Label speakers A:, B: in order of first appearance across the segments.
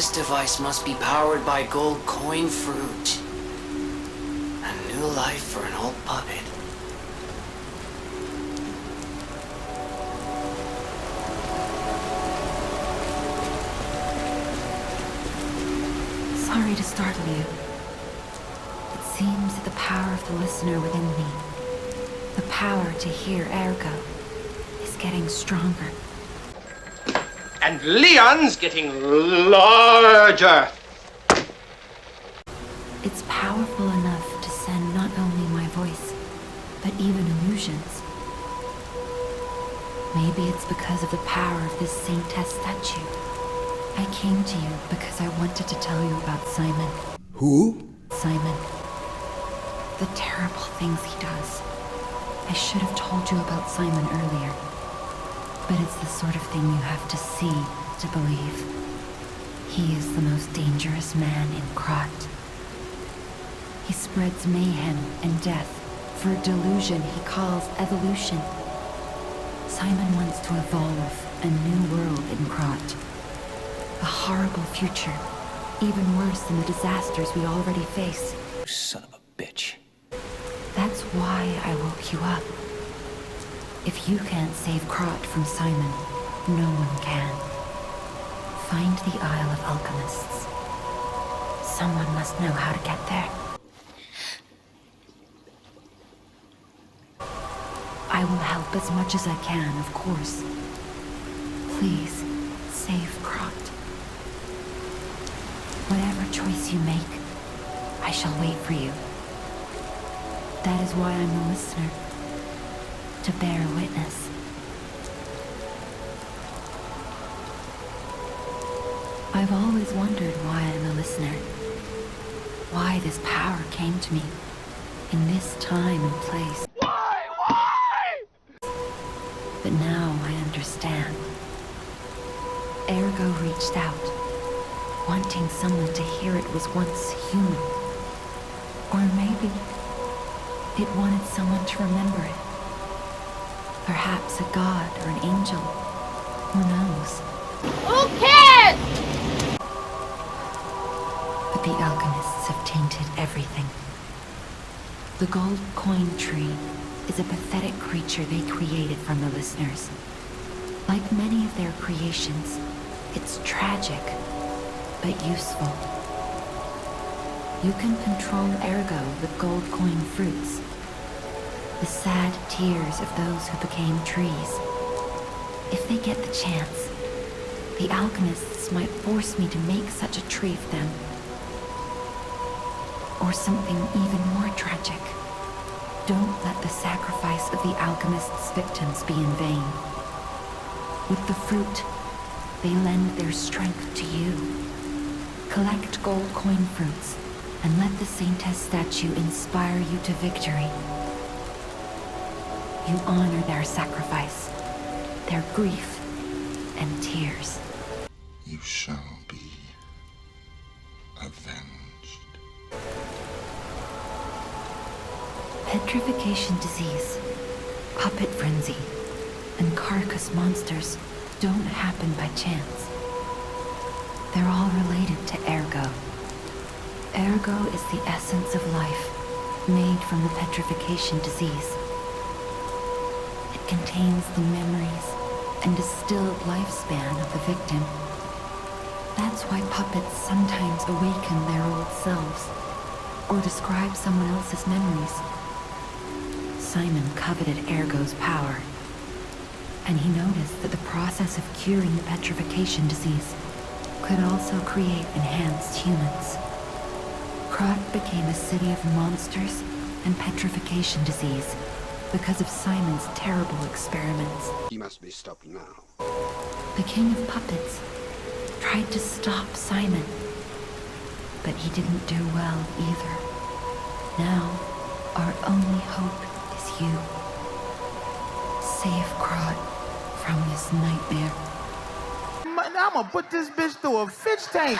A: This device must be powered by gold coin fruit. A new life for an old puppet.
B: Sorry to startle you. It seems that the power of the listener within me, the power to hear ergo, is getting stronger.
C: And Leon's getting larger.
B: It's powerful enough to send not only my voice, but even illusions. Maybe it's because of the power of this saintess statue. I came to you because I wanted to tell you about Simon.
D: Who?
B: Simon. The terrible things he does. I should have told you about Simon earlier. But it's the sort of thing you have to see to believe. He is the most dangerous man in Krat. He spreads mayhem and death for a delusion he calls evolution. Simon wants to evolve a new world in Krat. A horrible future, even worse than the disasters we already face.
A: You son of a bitch.
B: That's why I woke you up. If you can't save Krat from Simon, no one can. Find the Isle of Alchemists. Someone must know how to get there. I will help as much as I can, of course. Please, save Krat. Whatever choice you make, I shall wait for you. That is why I'm a listener. To bear witness. I've always wondered why I'm a listener. Why this power came to me in this time and place.
C: Why?
B: But now I understand. Ergo reached out, wanting someone to hear it was once human. Or maybe it wanted someone to remember it. Perhaps a god or an angel. Who knows?
E: Who cares?
B: But the alchemists have tainted everything. The gold coin tree is a pathetic creature they created from the listeners. Like many of their creations, it's tragic, but useful. You can control ergo with gold coin fruits. The sad tears of those who became trees. If they get the chance, the alchemists might force me to make such a tree for them. Or something even more tragic. Don't let the sacrifice of the alchemists' victims be in vain. With the fruit, They lend their strength to you. Collect gold coin fruits, and let the Saintess statue inspire you to victory. You honor their sacrifice, their grief, and tears.
D: You shall be avenged.
B: Petrification disease, puppet frenzy, and carcass monsters don't happen by chance. They're all related to Ergo. Ergo is the essence of life, made from the petrification disease. It contains the memories and distilled lifespan of the victim. That's why puppets sometimes awaken their old selves, or describe someone else's memories. Simon coveted Ergo's power, and he noticed that the process of curing the petrification disease could also create enhanced humans. Krot became a city of monsters and petrification disease because of Simon's terrible experiments.
F: He must be stopped now.
B: The king of puppets tried to stop Simon, but he didn't do well either. Now, our only hope is you. Save Krot from this nightmare.
G: I'm gonna put this bitch through a fish tank.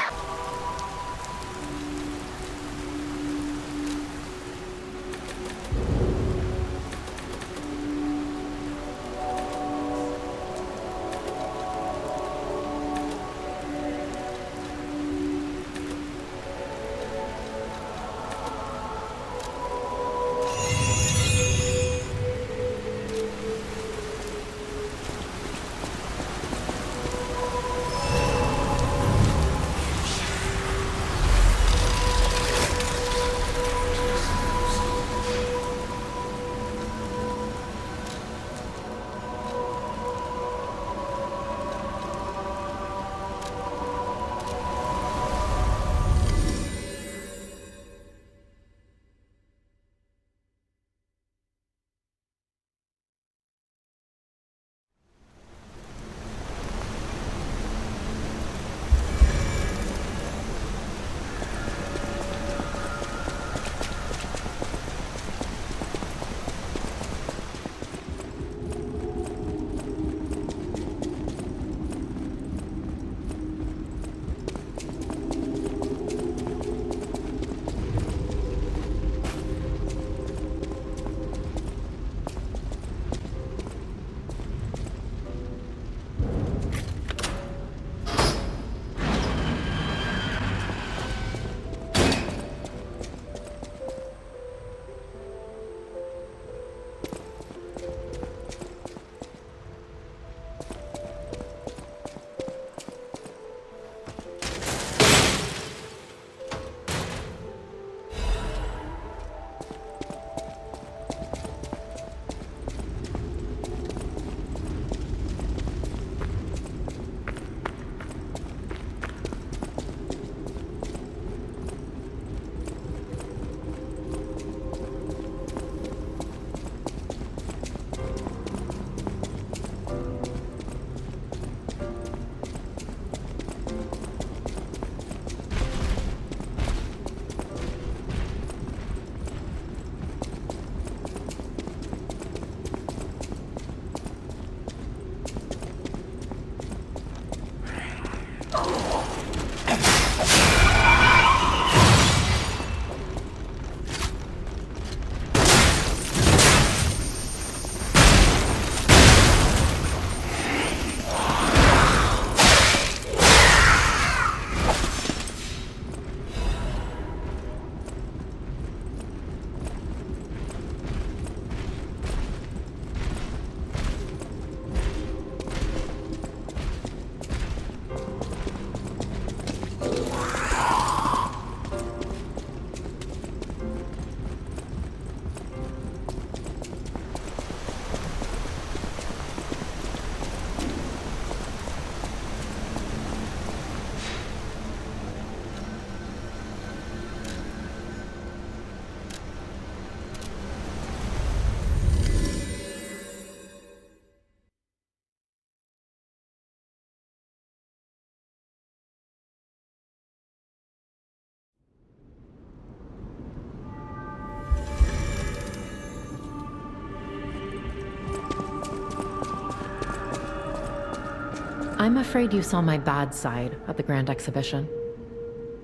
F: I'm afraid you saw my bad side at the Grand Exhibition.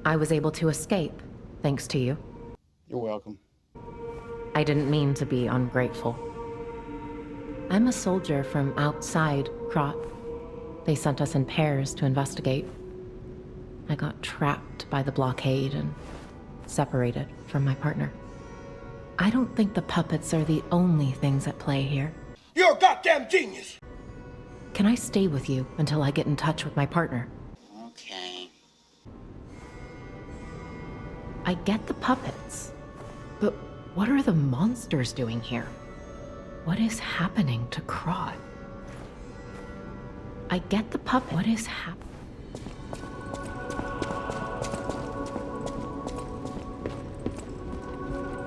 F: I was able to escape, thanks to you.
H: You're welcome.
F: I didn't mean to be ungrateful. I'm a soldier from outside Krot. They sent us in pairs to investigate. I got trapped by the blockade and separated from my partner. I don't think the puppets are the only things at play here.
C: You're a goddamn genius!
F: Can I stay with you until I get in touch with my partner?
I: Okay.
F: I get the puppets, but what are the monsters doing here? What is happening to Krot? I get the puppet. What is happening?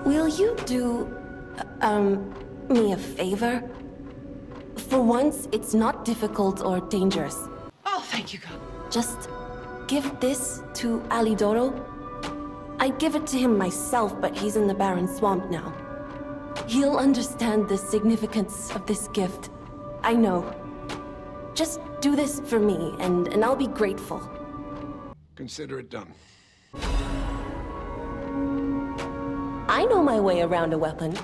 J: Will you do, me a favor? For once, it's not difficult or dangerous.
I: Oh, thank you, God.
J: Just give this to Alidoro. I'd give it to him myself, but he's in the Barren Swamp now. He'll understand the significance of this gift. I know. Just do this for me, and I'll be grateful.
C: Consider it done.
J: I know my way around a weapon.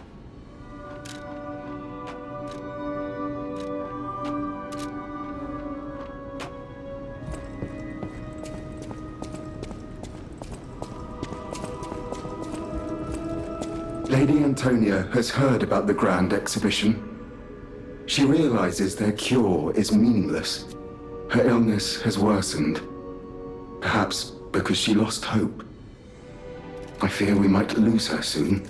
D: Lady Antonia has heard about the Grand Exhibition. She realizes their cure is meaningless. Her illness has worsened. Perhaps because she lost hope. I fear we might lose her soon.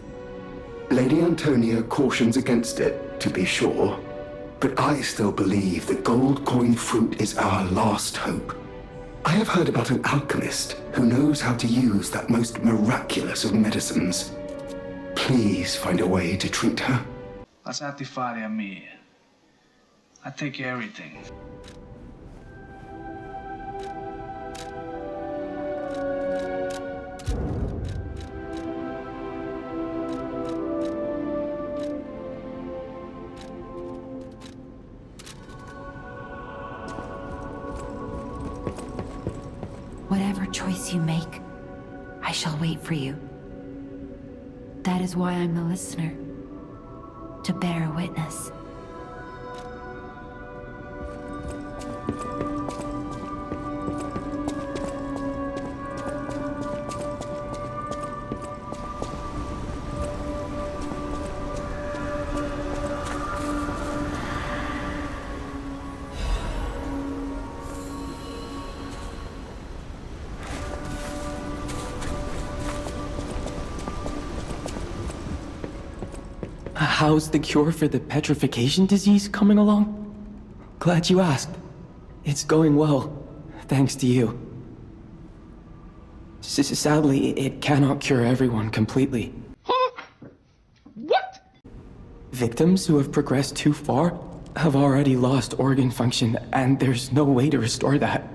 D: Lady Antonia cautions against it, to be sure, but I still believe the gold coin fruit is our last hope. I have heard about an alchemist who knows how to use that most miraculous of medicines. Please find a way to treat her.
K: Lasciati fare a me. I take care of everything.
B: Whatever choice you make, I shall wait for you. That is why I'm the listener, to bear witness.
L: How's the cure for the petrification disease coming along? Glad you asked. It's going well, thanks to you. Sadly, it cannot cure everyone completely.
C: Huh? What?
L: Victims who have progressed too far have already lost organ function, and there's no way to restore that.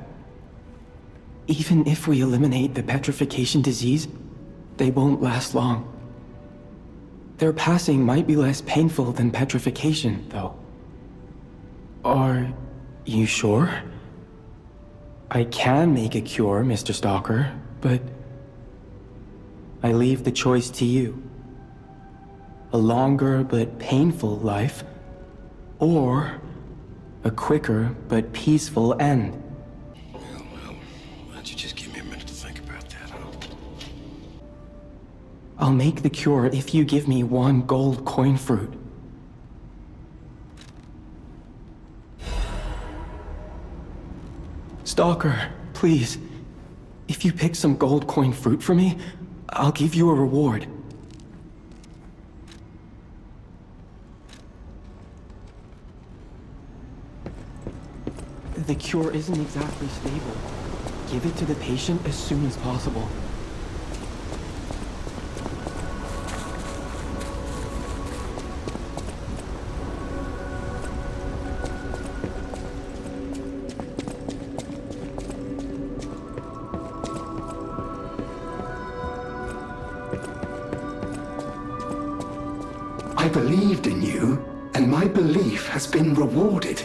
L: Even if we eliminate the petrification disease, they won't last long. Their passing might be less painful than petrification, though. Are you sure? I can make a cure, Mr. Stalker, but I leave the choice to you. A longer but painful life, or a quicker but peaceful end.
C: Well, why don't you just give me a minute to think about that, huh?
L: I'll make the cure if you give me 1 gold coin fruit. Stalker, please. If you pick some gold coin fruit for me, I'll give you a reward. The cure isn't exactly stable. Give it to the patient as soon as possible.
D: I believed in you, and my belief has been rewarded.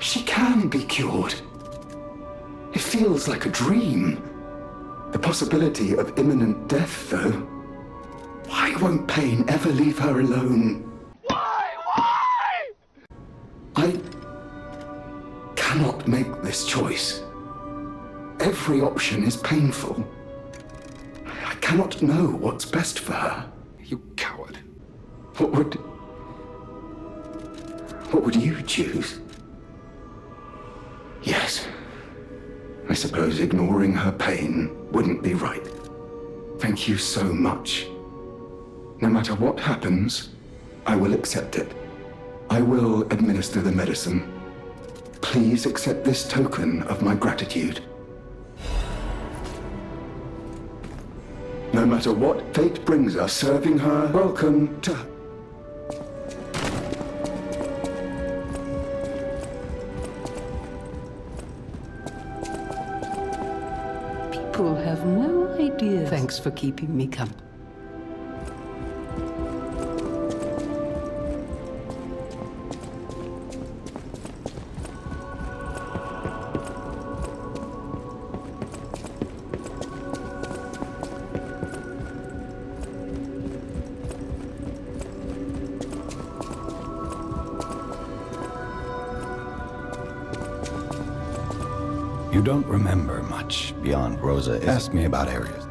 D: She can be cured. It feels like a dream. The possibility of imminent death, though. Why won't pain ever leave her alone? Why? I cannot make this choice. Every option is painful. I cannot know what's best for her.
C: You coward.
D: What would you choose? Yes. I suppose ignoring her pain wouldn't be right. Thank you so much. No matter what happens, I will accept it. I will administer the medicine. Please accept this token of my gratitude. No matter what fate brings us, serving her, welcome to...
H: People have no idea. Thanks for keeping me company.
M: You don't remember much beyond Rosa. Ask me about Ares.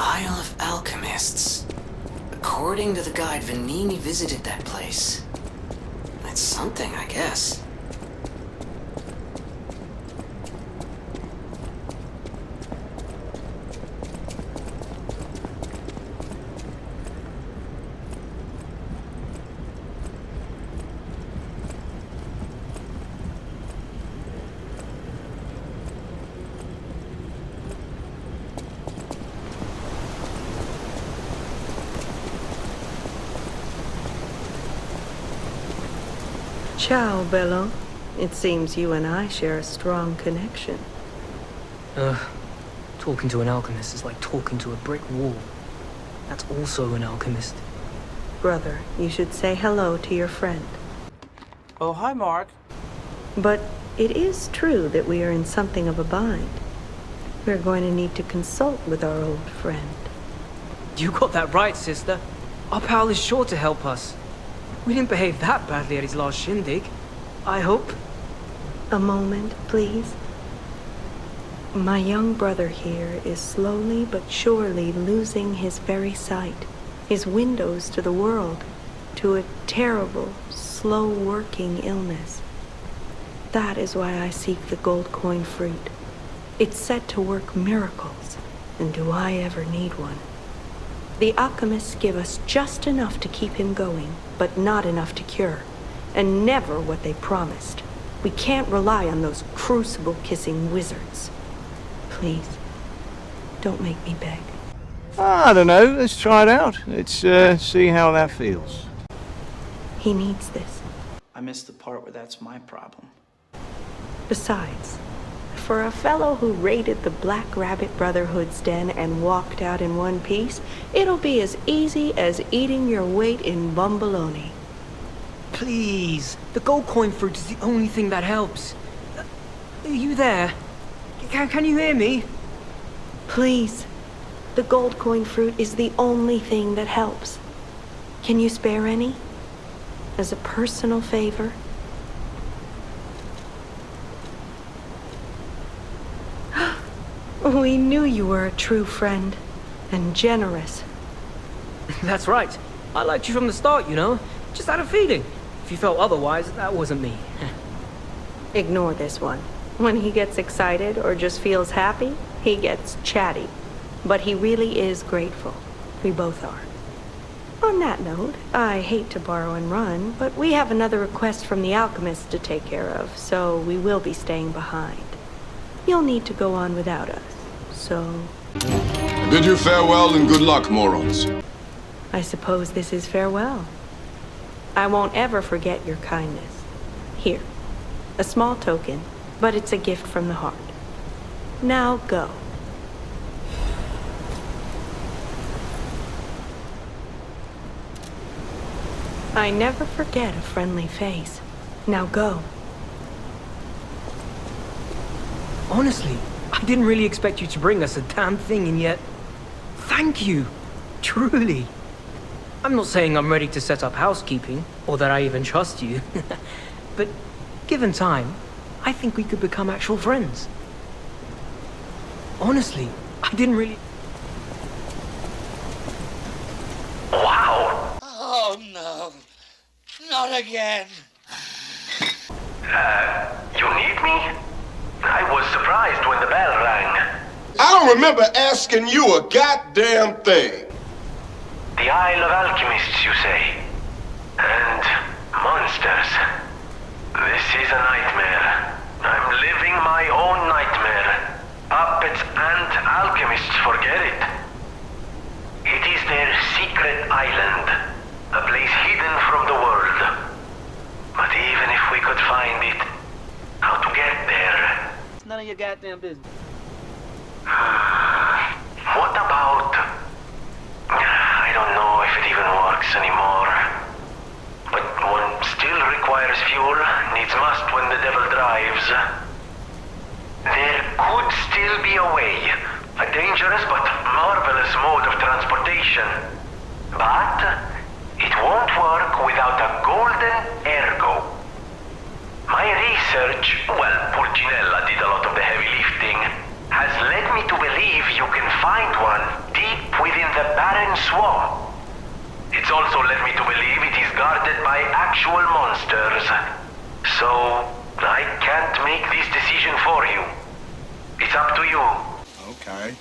A: Isle of Alchemists. According to the guide, Vanini visited that place. That's something, I guess.
N: Ciao, Bello. It seems you and I share a strong connection.
O: Talking to an alchemist is like talking to a brick wall. That's also an alchemist.
N: Brother, you should say hello to your friend.
G: Oh, hi, Mark.
N: But it is true that we are in something of a bind. We're going to need to consult with our old friend.
O: You got that right, sister. Our pal is sure to help us. We didn't behave that badly at his last shindig. I hope.
N: A moment, please. My young brother here is slowly but surely losing his very sight, his windows to the world, to a terrible, slow-working illness. That is why I seek the gold coin fruit. It's said to work miracles, and do I ever need one? The alchemists give us just enough to keep him going, but not enough to cure, and never what they promised. We can't rely on those crucible-kissing wizards. Please, don't make me beg.
K: I don't know. Let's try it out. Let's see how that feels.
N: He needs this.
O: I missed the part where that's my problem.
N: Besides, for a fellow who raided the Black Rabbit Brotherhood's den and walked out in one piece, it'll be as easy as eating your weight in bumbaloni.
O: Please, the gold coin fruit is the only thing that helps. Are you there? Can you hear me?
N: Please, the gold coin fruit is the only thing that helps. Can you spare any? As a personal favor? We knew you were a true friend, and generous.
O: That's right. I liked you from the start, you know? Just had a feeling. If you felt otherwise, that wasn't me.
N: Ignore this one. When he gets excited or just feels happy, he gets chatty. But he really is grateful. We both are. On that note, I hate to borrow and run, but we have another request from the alchemists to take care of, so we will be staying behind. You'll need to go on without us, so...
C: I bid you farewell and good luck, morons.
N: I suppose this is farewell. I won't ever forget your kindness. Here, a small token, but it's a gift from the heart. Now go. I never forget a friendly face. Now go.
O: Honestly, I didn't really expect you to bring us a damn thing, and yet... Thank you. Truly. I'm not saying I'm ready to set up housekeeping, or that I even trust you. But given time, I think we could become actual friends. Honestly, I didn't really...
P: Wow!
I: Oh no, not again.
P: You need me? I was surprised when the bell rang.
C: I don't remember asking you a goddamn thing.
P: The Isle of Alchemists, you say? And monsters. This is a nightmare. I'm living my own nightmare. Puppets and alchemists forget it. It is their secret island, a place hidden from the world. But even if we could find it, how to get there?
O: It's none of your goddamn business.
P: What about... I don't know if it even works anymore. But one still requires fuel, needs must when the devil drives. There could still be a way. A dangerous but marvelous mode of transportation. But it won't work without a golden ergo. My research, well, Pulcinella did a lot of the heavy lifting, has led me to believe you can find one deep within the barren swamp. It's also led me to believe it is guarded by actual monsters. So, I can't make this decision for you. It's up to you.
C: Okay.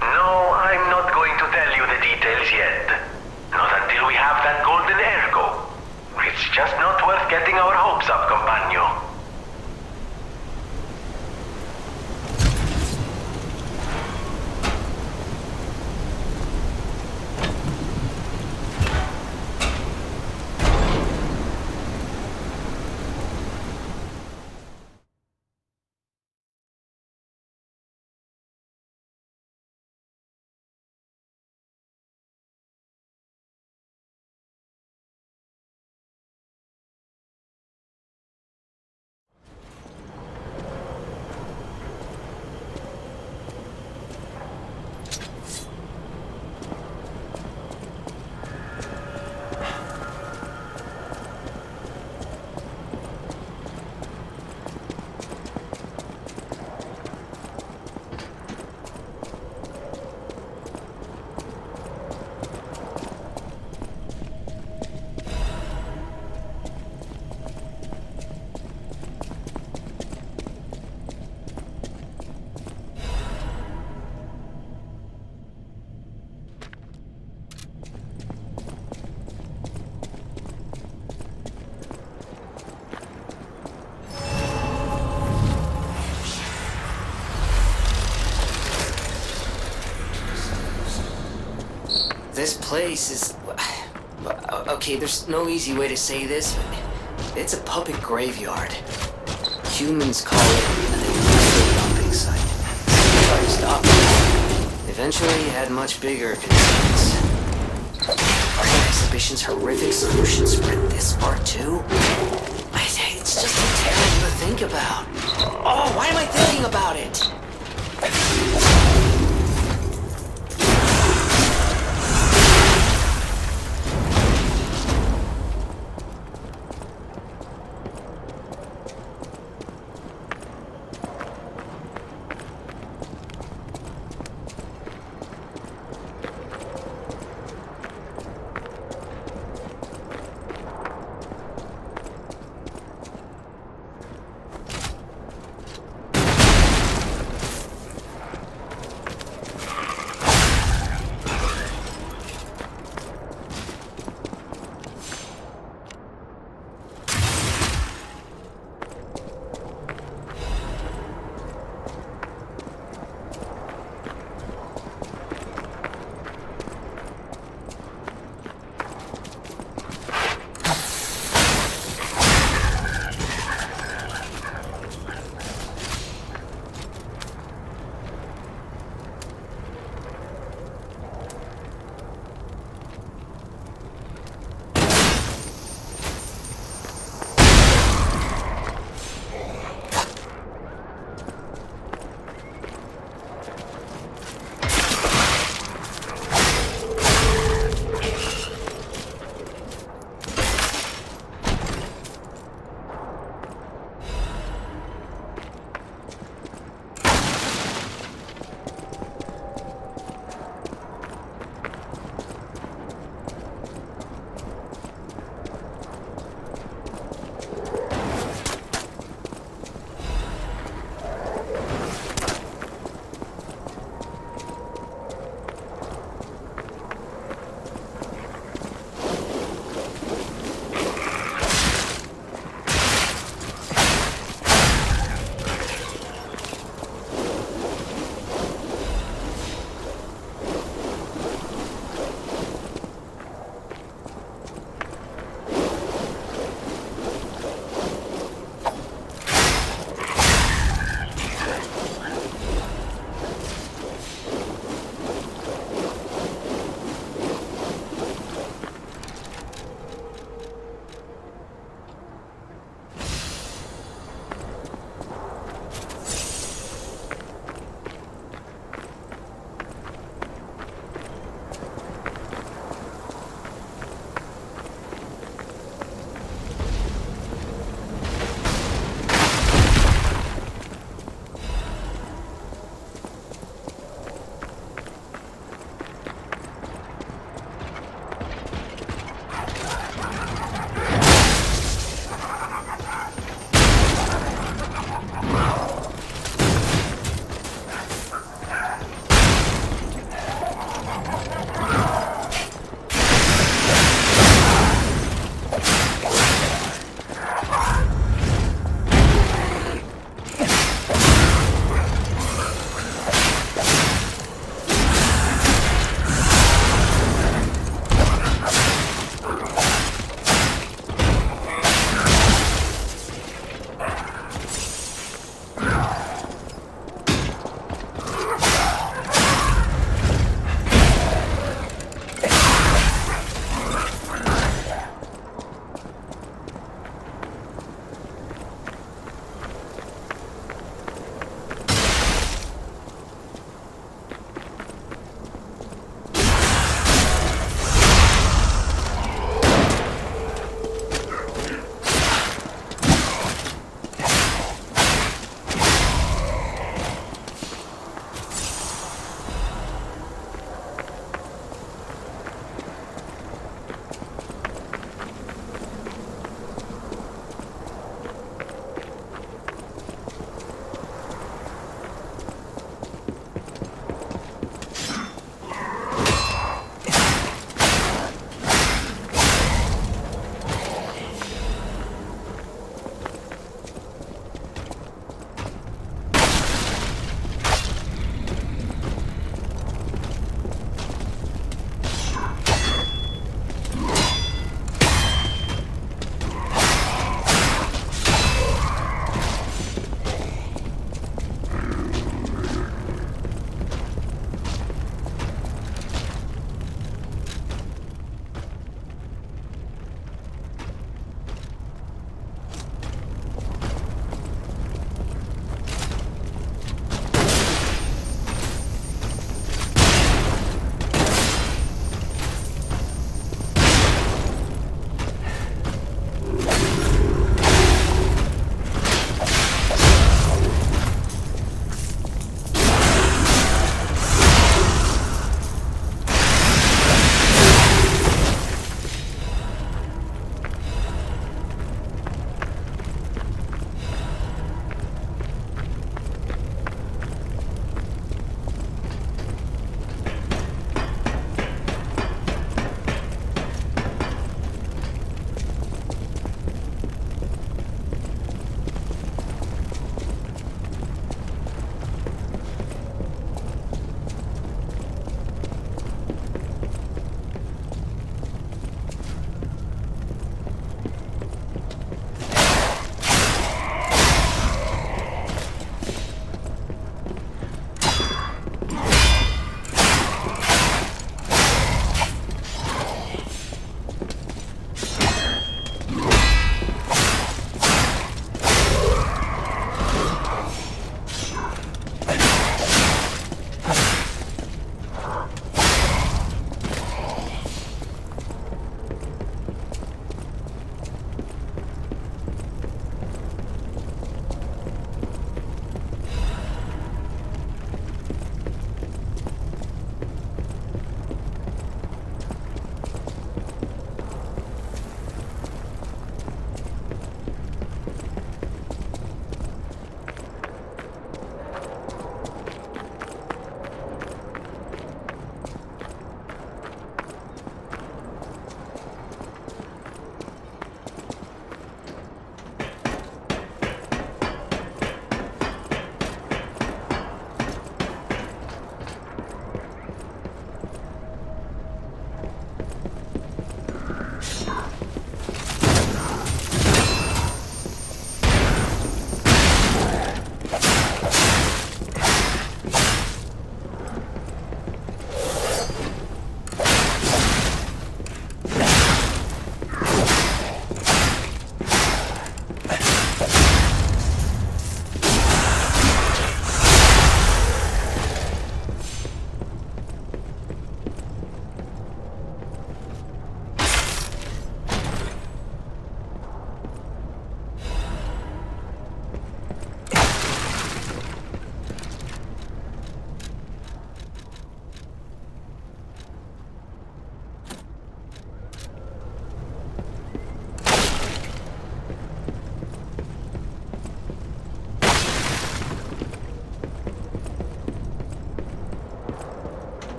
P: No, I'm not going to tell you the details yet. Not until we have that golden ergo. It's just not worth getting our hopes up, compagno.
A: This place is... Okay, there's no easy way to say this, but it's a puppet graveyard. Humans call it a dumping site. Tried to stop it. Eventually, it had much bigger concerns. Are the exhibition's horrific solution spread this far too? It's just terrible to think about. Oh, why am I thinking about it?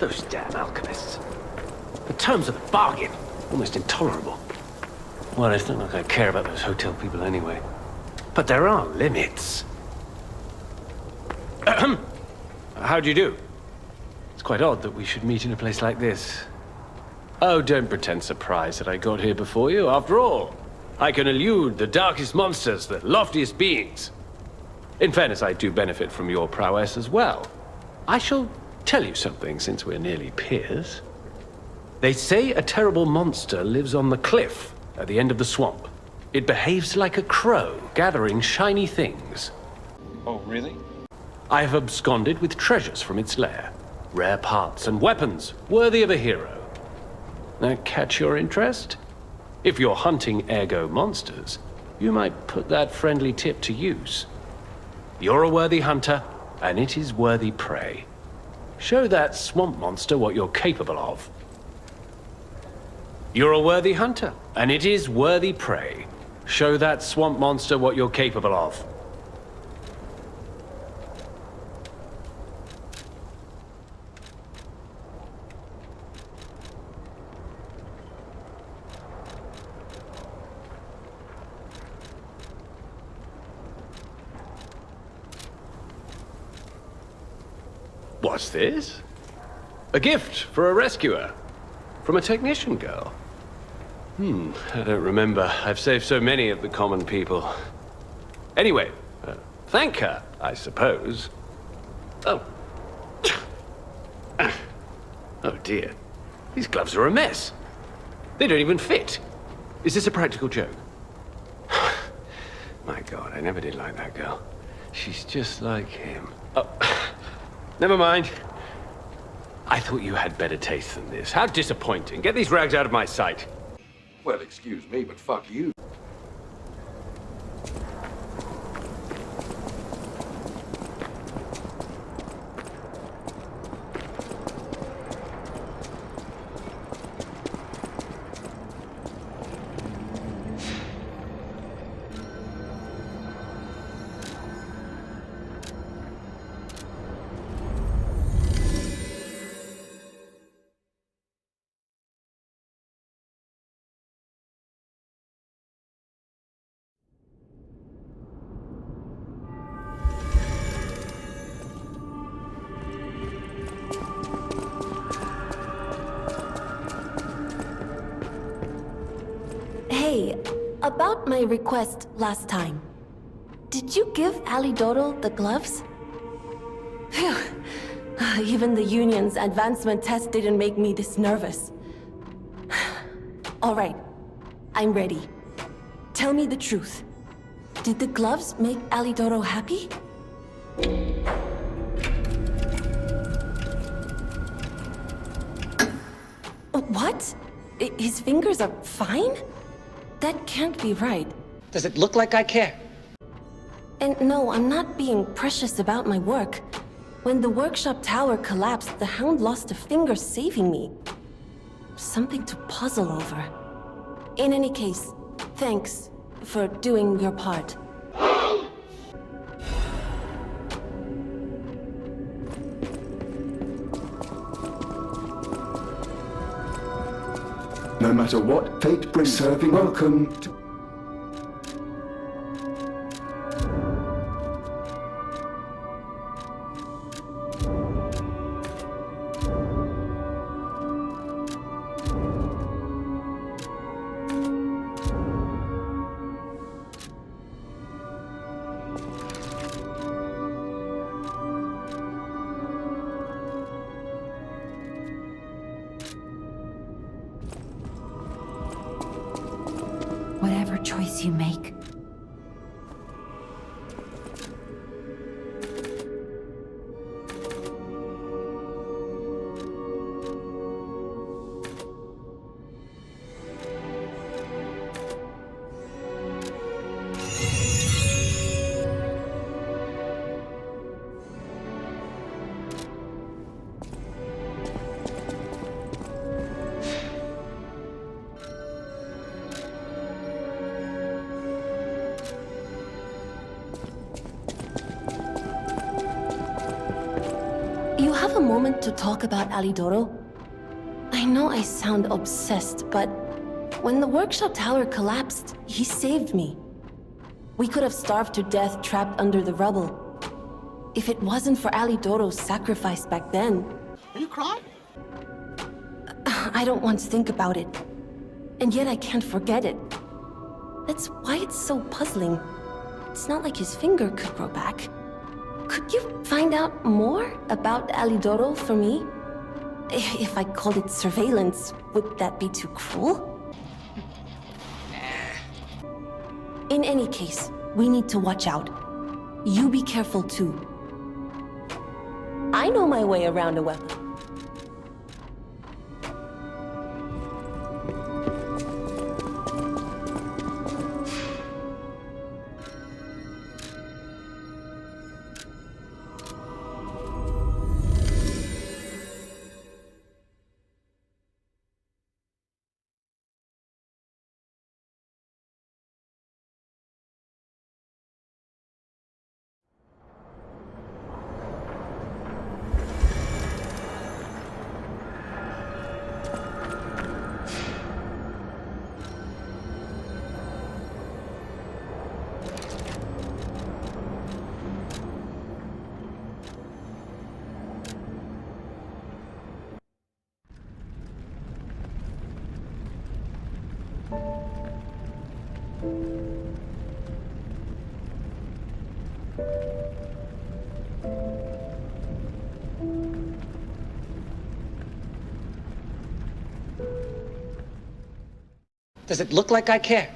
Q: Those damn alchemists. The terms of the bargain, almost intolerable. Well, it's not like I care about those hotel people anyway. But there are limits. How do you do? It's quite odd that we should meet in a place like this. Oh, don't pretend surprised that I got here before you. After all, I can elude the darkest monsters, the loftiest beings. In fairness, I do benefit from your prowess as well. I shall tell you something, since we're nearly peers. They say a terrible monster lives on the cliff at the end of the swamp. It behaves like a crow, gathering shiny things.
R: Oh, really?
Q: I have absconded with treasures from its lair. Rare parts and weapons, worthy of a hero. That catch your interest? If you're hunting ergo monsters, you might put that friendly tip to use. You're a worthy hunter, and it is worthy prey. Show that swamp monster what you're capable of. You're a worthy hunter, and it is worthy prey. Show that swamp monster what you're capable of. What's this? A gift for a rescuer. From a technician girl. I don't remember. I've saved so many of the common people. Anyway, thank her, I suppose. Oh. Oh dear. These gloves are a mess. They don't even fit. Is this a practical joke? My God, I never did like that girl. She's just like him. Oh. Never mind. I thought you had better taste than this. How disappointing. Get these rags out of my sight.
C: Well, excuse me, but fuck you.
J: Hey, about my request last time. Did you give Alidoro the gloves? Phew. Even the Union's advancement test didn't make me this nervous. All right, I'm ready. Tell me the truth. Did the gloves make Alidoro happy? What? His fingers are fine? That can't be right.
I: Does it look like I care?
J: And no, I'm not being precious about my work. When the workshop tower collapsed, the Hound lost a finger saving me. Something to puzzle over. In any case, thanks for doing your part.
D: No matter what fate brings, serving welcome to...
B: Whatever choice you make.
J: have a moment to talk about Alidoro? I know I sound obsessed, but when the workshop tower collapsed, he saved me. We could have starved to death trapped under the rubble. If it wasn't for Alidoro's sacrifice back then...
R: Are you crying?
J: I don't want to think about it. And yet I can't forget it. That's why it's so puzzling. It's not like his finger could grow back. Could you find out more about Alidoro for me? If I called it surveillance, would that be too cruel? In any case, we need to watch out. You be careful too. I know my way around a weapon.
I: Does it look like I care?